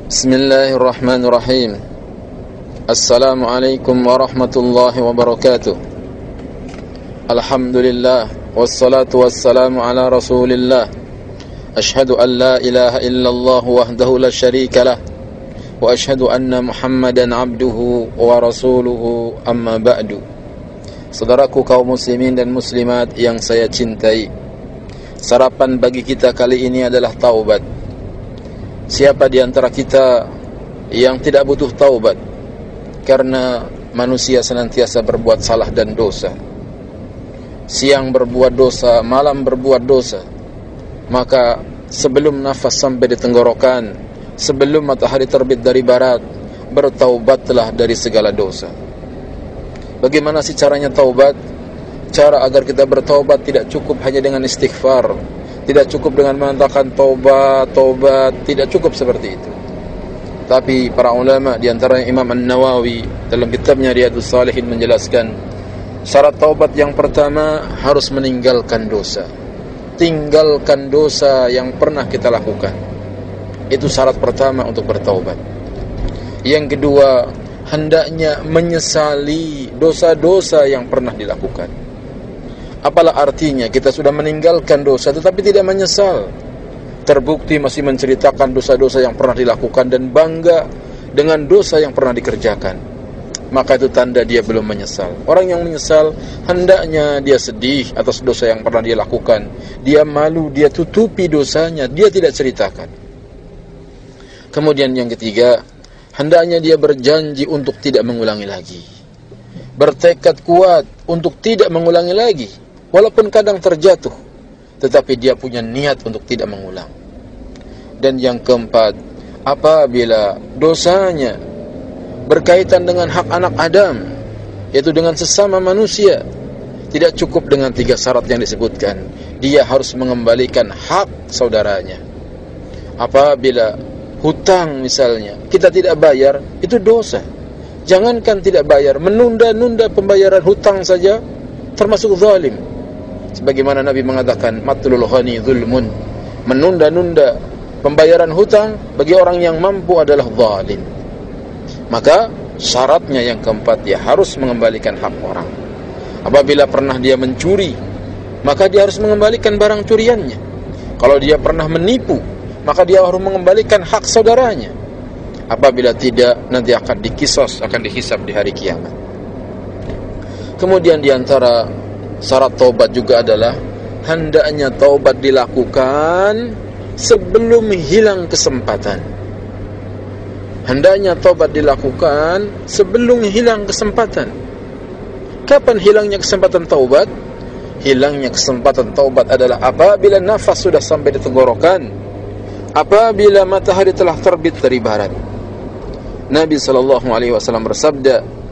Bismillahirrahmanirrahim. Assalamualaikum warahmatullahi wabarakatuh. Alhamdulillah, wassalatu wassalamu ala rasulillah. Ashhadu an la ilaha illallah wahdahu la syarika lah, wa ashhadu anna Muhammadan abduhu wa rasuluhu, amma ba'du. Saudaraku kaum muslimin dan muslimat yang saya cintai, sarapan bagi kita kali ini adalah taubat. Siapa di antara kita yang tidak butuh taubat? Karena manusia senantiasa berbuat salah dan dosa. Siang berbuat dosa, malam berbuat dosa. Maka sebelum nafas sampai di tenggorokan, sebelum matahari terbit dari barat, bertaubatlah dari segala dosa. Bagaimana sih caranya taubat? Cara agar kita bertaubat tidak cukup hanya dengan istighfar, tidak cukup dengan mengatakan taubat, tidak cukup seperti itu. Tapi para ulama di antaranya Imam An-Nawawi dalam kitabnya Riyadhus Shalihin menjelaskan, syarat taubat yang pertama harus meninggalkan dosa. Tinggalkan dosa yang pernah kita lakukan. Itu syarat pertama untuk bertaubat. Yang kedua, hendaknya menyesali dosa-dosa yang pernah dilakukan. Apalah artinya kita sudah meninggalkan dosa tetapi tidak menyesal, terbukti masih menceritakan dosa-dosa yang pernah dilakukan dan bangga dengan dosa yang pernah dikerjakan, maka itu tanda dia belum menyesal. Orang yang menyesal hendaknya dia sedih atas dosa yang pernah dia lakukan, dia malu, dia tutupi dosanya, dia tidak ceritakan. Kemudian yang ketiga, hendaknya dia berjanji untuk tidak mengulangi lagi, bertekad kuat untuk tidak mengulangi lagi. Walaupun kadang terjatuh, tetapi dia punya niat untuk tidak mengulang. Dan yang keempat, apabila dosanya berkaitan dengan hak anak Adam, yaitu dengan sesama manusia, tidak cukup dengan 3 syarat yang disebutkan. Dia harus mengembalikan hak saudaranya. Apabila hutang misalnya, kita tidak bayar, itu dosa. Jangankan tidak bayar, menunda-nunda pembayaran hutang saja termasuk zalim. Sebagaimana Nabi mengatakan, matlul ghani zulmun, menunda-nunda pembayaran hutang bagi orang yang mampu adalah zalim. Maka syaratnya yang keempat, dia harus mengembalikan hak orang. Apabila pernah dia mencuri, maka dia harus mengembalikan barang curiannya. Kalau dia pernah menipu, maka dia harus mengembalikan hak saudaranya. Apabila tidak, nanti akan dikisos, akan dihisab di hari kiamat. Kemudian di antara syarat taubat juga adalah hendaknya taubat dilakukan sebelum hilang kesempatan. Hendaknya taubat dilakukan sebelum hilang kesempatan. Kapan hilangnya kesempatan taubat? Hilangnya kesempatan taubat adalah apabila nafas sudah sampai di tenggorokan, apabila matahari telah terbit dari barat. Nabi SAW bersabda,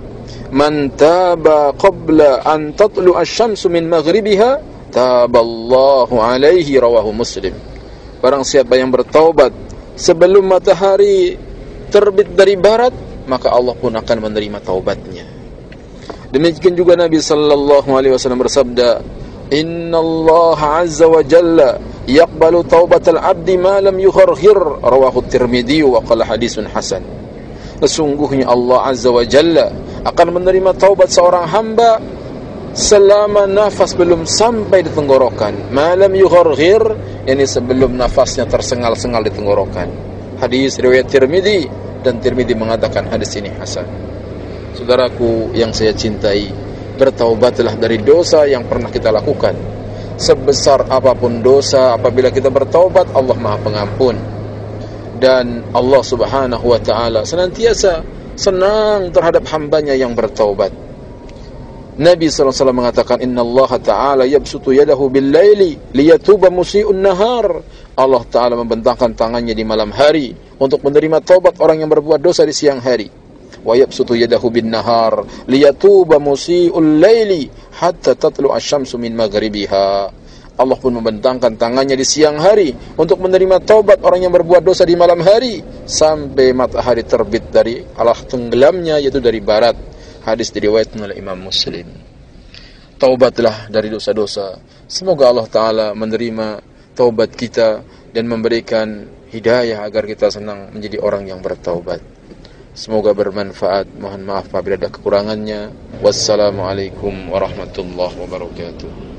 man taba qabla an tatlu asy-syamsu min maghribiha taballahu alaihi, rawahu Muslim. Barang siapa yang bertaubat sebelum matahari terbit dari barat, maka Allah pun akan menerima taubatnya. Demikian juga Nabi sallallahu alaihi wasallam bersabda, innallaha azza wa jalla yaqbalu taubatal abdi ma lam yugharghir, rawahu Tirmidzi wa qala hadisun hasan. Sesungguhnya Allah azza wa jalla akan menerima taubat seorang hamba selama nafas belum sampai di tenggorokan. Malam yugharghir, yakni sebelum nafasnya tersengal-sengal di tenggorokan. Hadis riwayat Tirmidzi, dan Tirmidzi mengatakan hadis ini hasan. Saudaraku yang saya cintai, bertaubatlah dari dosa yang pernah kita lakukan. Sebesar apapun dosa, apabila kita bertaubat, Allah Maha Pengampun. Dan Allah Subhanahu wa ta'ala senantiasa senang terhadap hambanya yang bertaubat. Nabi SAW mengatakan, Inna Allah Ta'ala yabsutu yadahu bil-laili liyatuba musi'un nahar. Allah Ta'ala membentangkan tangannya di malam hari untuk menerima taubat orang yang berbuat dosa di siang hari. Wa yabsutu yadahu bin-nahar liyatuba musi'ul laili hatta tatlu asy-syamsu min maghribiha. Allah pun membentangkan tangannya di siang hari untuk menerima taubat orang yang berbuat dosa di malam hari sampai matahari terbit dari arah tenggelamnya, yaitu dari barat. Hadis diriwayatkan oleh Imam Muslim. Taubatlah dari dosa-dosa. Semoga Allah Ta'ala menerima taubat kita dan memberikan hidayah agar kita senang menjadi orang yang bertaubat. Semoga bermanfaat. Mohon maaf apabila ada kekurangannya. Wassalamualaikum warahmatullahi wabarakatuh.